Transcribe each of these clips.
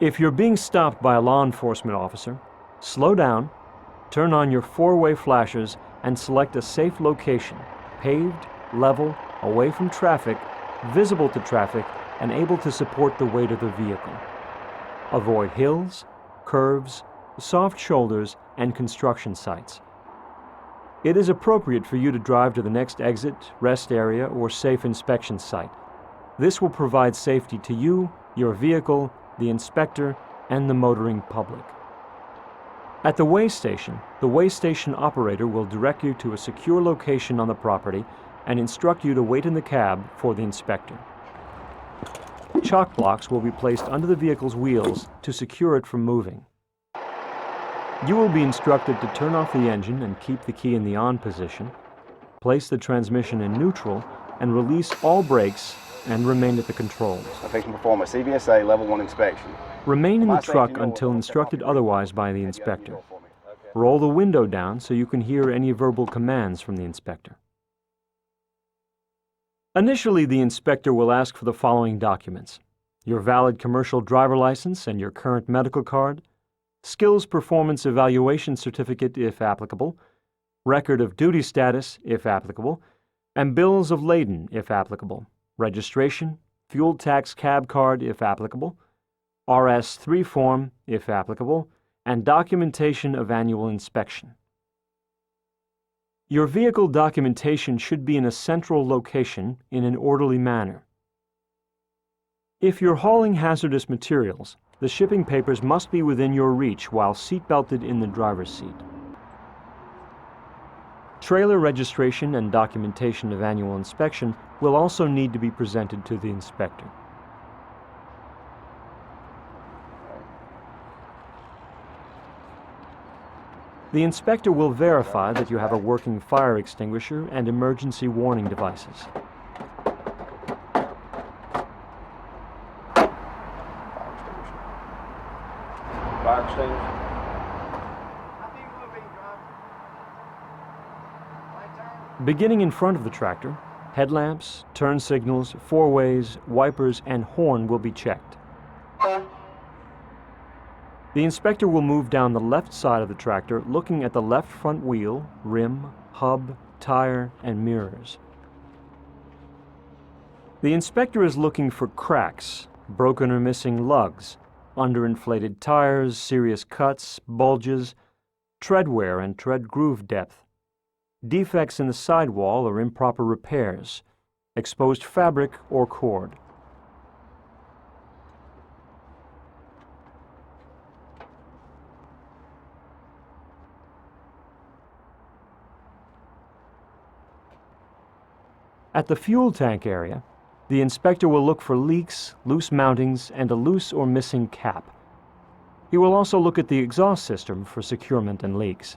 If you're being stopped by a law enforcement officer, slow down, turn on your four-way flashers, and select a safe location, paved, level, away from traffic, visible to traffic, and able to support the weight of the vehicle. Avoid hills, curves, soft shoulders, and construction sites. It is appropriate for you to drive to the next exit, rest area, or safe inspection site. This will provide safety to you, your vehicle, the inspector, and the motoring public. At the weigh station, the weigh station operator will direct you to a secure location on the property and instruct you to wait in the cab for the inspector. Chalk blocks will be placed under the vehicle's wheels to secure it from moving. You will be instructed to turn off the engine and keep the key in the on position, place the transmission in neutral, and release all brakes and remain at the controls. I'm fixing to perform a CVSA Level 1 inspection. Remain in the truck until instructed otherwise by the inspector. Roll the window down so you can hear any verbal commands from the inspector. Initially, the inspector will ask for the following documents: your valid commercial driver license and your current medical card, skills performance evaluation certificate if applicable, record of duty status if applicable, and bills of lading if applicable, registration, fuel tax cab card if applicable, RS-3 form if applicable, and documentation of annual inspection. Your vehicle documentation should be in a central location in an orderly manner. If you're hauling hazardous materials, the shipping papers must be within your reach while seatbelted in the driver's seat. Trailer registration and documentation of annual inspection will also need to be presented to the inspector. The inspector will verify that you have a working fire extinguisher and emergency warning devices. Fire extinguisher. Beginning in front of the tractor, headlamps, turn signals, four-ways, wipers, and horn will be checked. The inspector will move down the left side of the tractor, looking at the left front wheel, rim, hub, tire, and mirrors. The inspector is looking for cracks, broken or missing lugs, underinflated tires, serious cuts, bulges, tread wear and tread groove depth, defects in the sidewall or improper repairs, exposed fabric or cord. At the fuel tank area, the inspector will look for leaks, loose mountings, and a loose or missing cap. He will also look at the exhaust system for securement and leaks.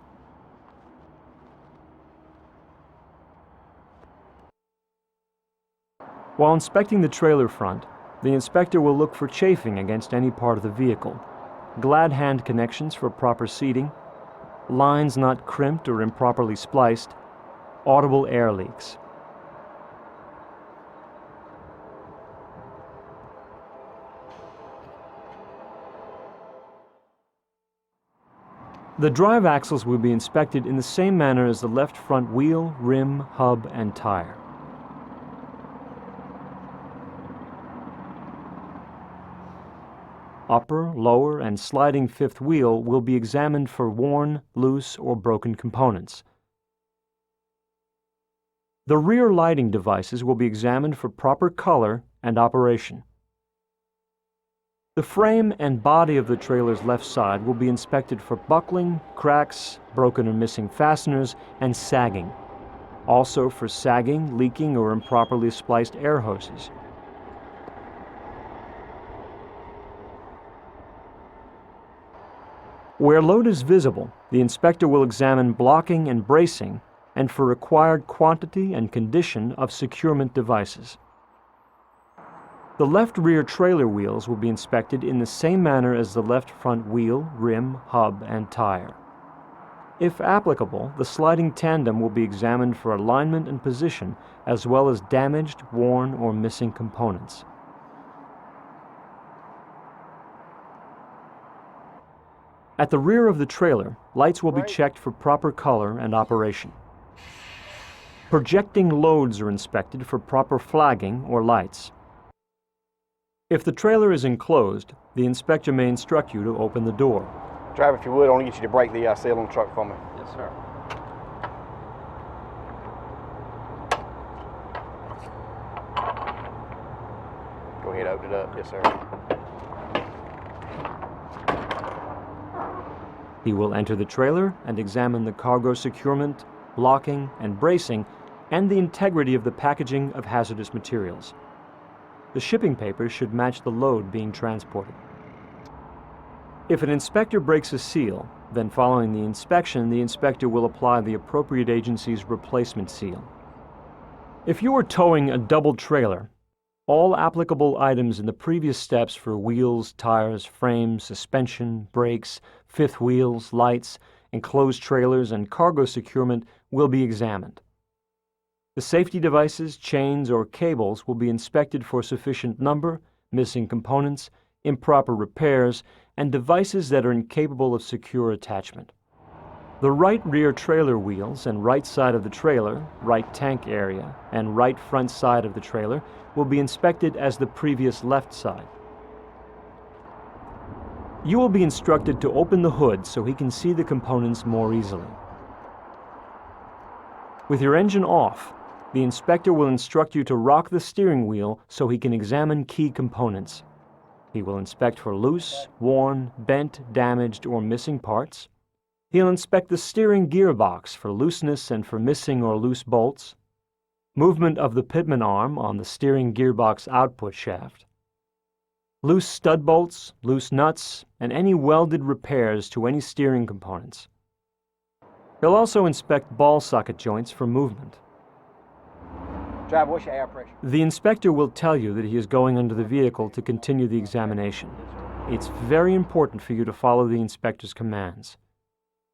While inspecting the trailer front, the inspector will look for chafing against any part of the vehicle, glad hand connections for proper seating, lines not crimped or improperly spliced, audible air leaks. The drive axles will be inspected in the same manner as the left front wheel, rim, hub, and tire. Upper, lower, and sliding fifth wheel will be examined for worn, loose, or broken components. The rear lighting devices will be examined for proper color and operation. The frame and body of the trailer's left side will be inspected for buckling, cracks, broken or missing fasteners, and sagging. Also for sagging, leaking, or improperly spliced air hoses. Where load is visible, the inspector will examine blocking and bracing and for required quantity and condition of securement devices. The left rear trailer wheels will be inspected in the same manner as the left front wheel, rim, hub, and tire. If applicable, the sliding tandem will be examined for alignment and position, as well as damaged, worn, or missing components. At the rear of the trailer, lights will be checked for proper color and operation. Projecting loads are inspected for proper flagging or lights. If the trailer is enclosed, the inspector may instruct you to open the door. Driver, if you would, I want to get you to break the seal on the truck for me. Yes, sir. Go ahead, open it up. Yes, sir. He will enter the trailer and examine the cargo securement, blocking, and bracing, and the integrity of the packaging of hazardous materials. The shipping papers should match the load being transported. If an inspector breaks a seal, then following the inspection, the inspector will apply the appropriate agency's replacement seal. If you are towing a double trailer, all applicable items in the previous steps for wheels, tires, frames, suspension, brakes, fifth wheels, lights, enclosed trailers, and cargo securement will be examined. The safety devices, chains, or cables will be inspected for sufficient number, missing components, improper repairs, and devices that are incapable of secure attachment. The right rear trailer wheels and right side of the trailer, right tank area, and right front side of the trailer will be inspected as the previous left side. You will be instructed to open the hood so he can see the components more easily. With your engine off, the inspector will instruct you to rock the steering wheel so he can examine key components. He will inspect for loose, worn, bent, damaged, or missing parts. He'll inspect the steering gearbox for looseness and for missing or loose bolts, movement of the pitman arm on the steering gearbox output shaft, loose stud bolts, loose nuts, and any welded repairs to any steering components. He'll also inspect ball socket joints for movement. Driver, what's your air pressure? The inspector will tell you that he is going under the vehicle to continue the examination. It's very important for you to follow the inspector's commands.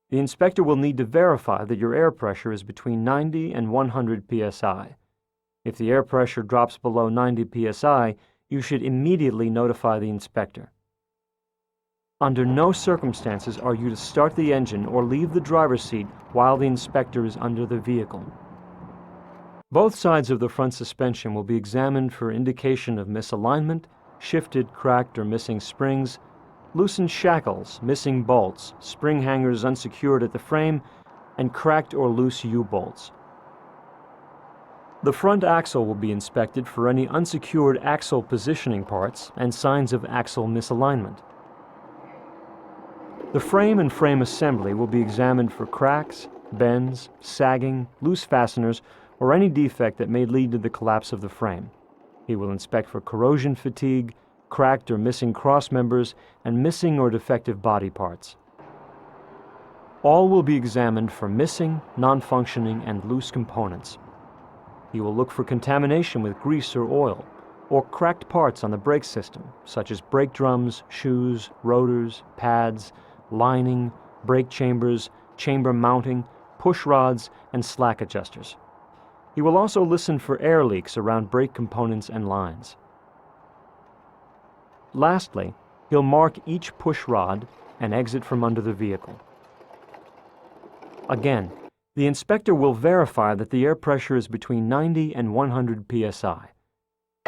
The inspector will need to verify that your air pressure is between 90 and 100 psi. If the air pressure drops below 90 psi, you should immediately notify the inspector. Under no circumstances are you to start the engine or leave the driver's seat while the inspector is under the vehicle. Both sides of the front suspension will be examined for indication of misalignment, shifted, cracked, or missing springs, loosened shackles, missing bolts, spring hangers unsecured at the frame, and cracked or loose U-bolts. The front axle will be inspected for any unsecured axle positioning parts and signs of axle misalignment. The frame and frame assembly will be examined for cracks, bends, sagging, loose fasteners, or any defect that may lead to the collapse of the frame. He will inspect for corrosion fatigue, cracked or missing cross members, and missing or defective body parts. All will be examined for missing, non-functioning, and loose components. He will look for contamination with grease or oil, or cracked parts on the brake system, such as brake drums, shoes, rotors, pads, lining, brake chambers, chamber mounting, push rods, and slack adjusters. He will also listen for air leaks around brake components and lines. Lastly, he'll mark each push rod and exit from under the vehicle. Again, the inspector will verify that the air pressure is between 90 and 100 psi.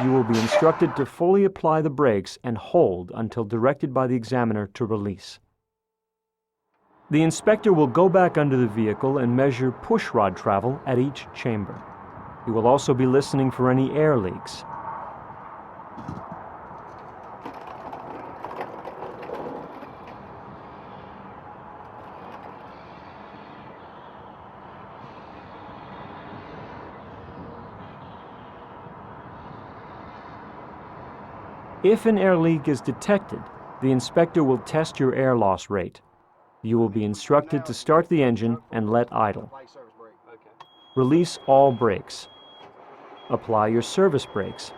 You will be instructed to fully apply the brakes and hold until directed by the examiner to release. The inspector will go back under the vehicle and measure push rod travel at each chamber. He will also be listening for any air leaks. If an air leak is detected, the inspector will test your air loss rate. You will be instructed to start the engine and let idle. Release all brakes. Apply your service brakes.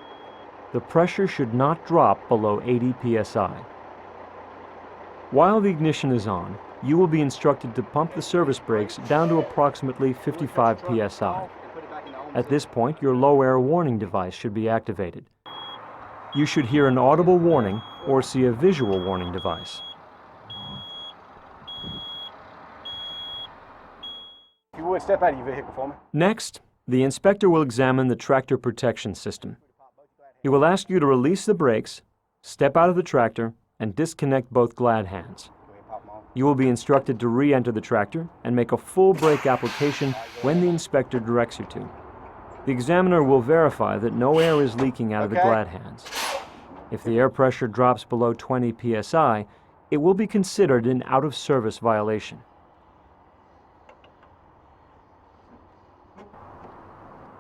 The pressure should not drop below 80 psi. While the ignition is on, you will be instructed to pump the service brakes down to approximately 55 psi. At this point, your low air warning device should be activated. You should hear an audible warning or see a visual warning device. If you would, step out of your vehicle for me. Next, the inspector will examine the tractor protection system. He will ask you to release the brakes, step out of the tractor, and disconnect both glad hands. You will be instructed to re-enter the tractor and make a full brake application when the inspector directs you to. The examiner will verify that no air is leaking out of the glad hands. If the air pressure drops below 20 psi, it will be considered an out-of-service violation.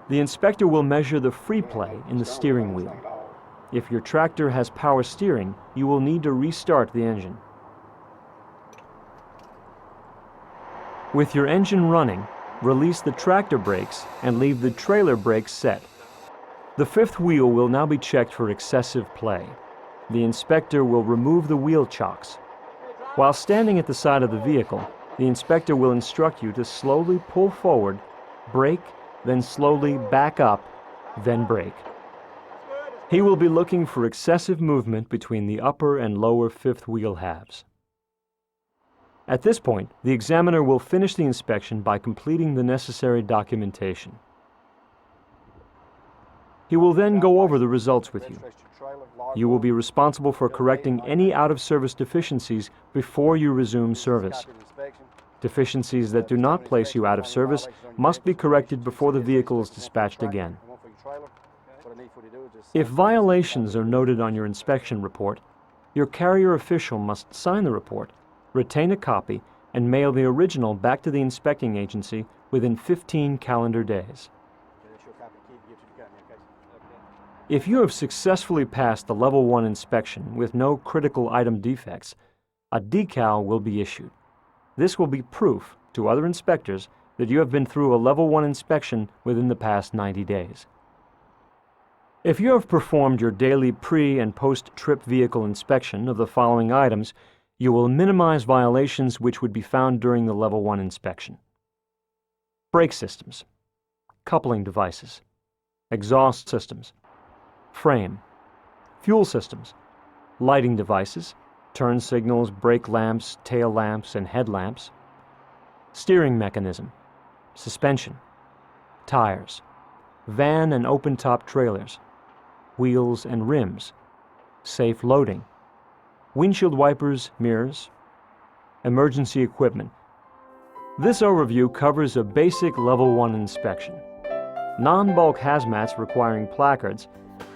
The inspector will measure the free play in the steering wheel. If your tractor has power steering, you will need to restart the engine. With your engine running, release the tractor brakes and leave the trailer brakes set. The fifth wheel will now be checked for excessive play. The inspector will remove the wheel chocks. While standing at the side of the vehicle, the inspector will instruct you to slowly pull forward, brake, then slowly back up, then brake. He will be looking for excessive movement between the upper and lower fifth wheel halves. At this point, the examiner will finish the inspection by completing the necessary documentation. He will then go over the results with you. You will be responsible for correcting any out-of-service deficiencies before you resume service. Deficiencies that do not place you out of service must be corrected before the vehicle is dispatched again. If violations are noted on your inspection report, your carrier official must sign the report, retain a copy, and mail the original back to the inspecting agency within 15 calendar days. If you have successfully passed the Level 1 inspection with no critical item defects, a decal will be issued. This will be proof to other inspectors that you have been through a Level 1 inspection within the past 90 days. If you have performed your daily pre- and post-trip vehicle inspection of the following items, you will minimize violations which would be found during the Level 1 inspection. Brake systems, coupling devices, exhaust systems, frame, fuel systems, lighting devices, turn signals, brake lamps, tail lamps, and headlamps, steering mechanism, suspension, tires, van and open-top trailers, wheels and rims, safe loading, windshield wipers, mirrors, emergency equipment. This overview covers a basic Level 1 inspection. Non-bulk hazmats requiring placards,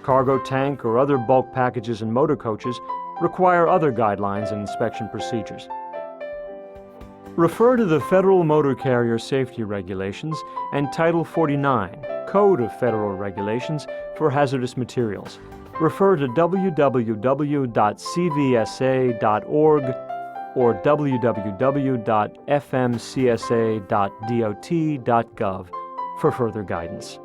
cargo tank or other bulk packages and motor coaches require other guidelines and inspection procedures. Refer to the Federal Motor Carrier Safety Regulations and Title 49, Code of Federal Regulations for hazardous materials. Refer to www.cvsa.org or www.fmcsa.dot.gov for further guidance.